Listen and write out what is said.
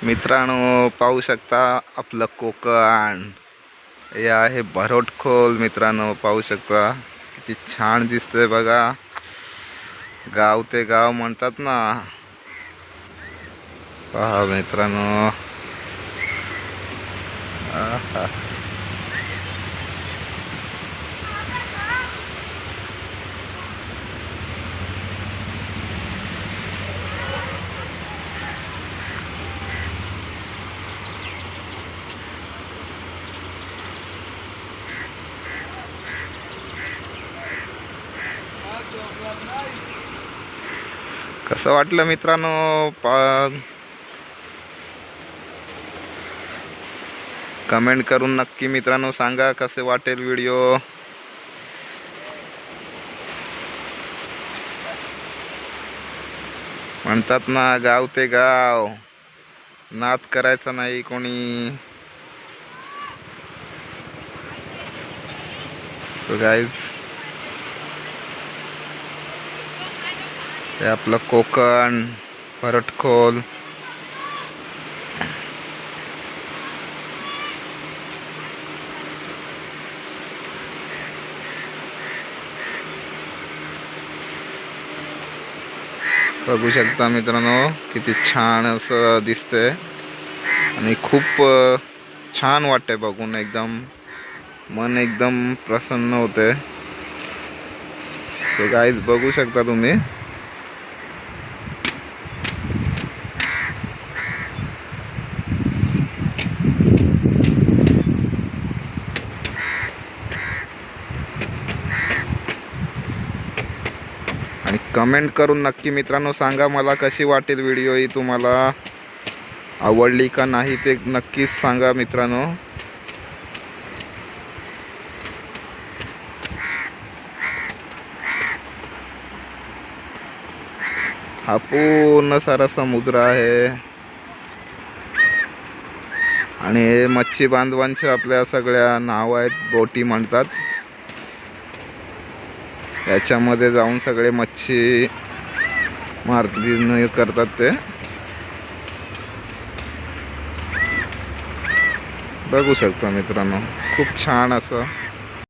मित्रांनो पाहू शकता आपलं कोकण हे आहे भरोटखोल। मित्रांनो पाहू शकता किती छान दिसतंय बघा। गाव ते गाव म्हणतात ना, पहा मित्रांनो। आहा कसं वाटलं मित्रांनो? कमेंट करून नक्की मित्रांनो सांगा कसे वाटेल व्हिडिओ। म्हणतात ना, गाव ते गाव, नाद करायचा नाही कोणी। सो गाईज, हे आपलं कोकण भरोटखोल। बघू शकता मित्रांनो किती छान असं दिसतंय आणि खूप छान वाटतंय बघून। एकदम मन एकदम प्रसन्न होते। सो गाईज बघू शकता तुम्ही। आणि कमेंट करून नक्की मित्रांनो सांगा मला कशी वाटेल व्हिडिओ। ही तुम्हाला आवडली का नाही ते नक्कीच सांगा मित्रांनो। हा पूर्ण सारा समुद्र आहे आणि हे मच्छी बांधवांचे आपल्या सगळ्या नाव आहेत, बोटी म्हणतात। याच्यामध्ये जाऊन सगळे मच्छी मारती करतात ते। बघू शकता मित्रांनो खूप छान असं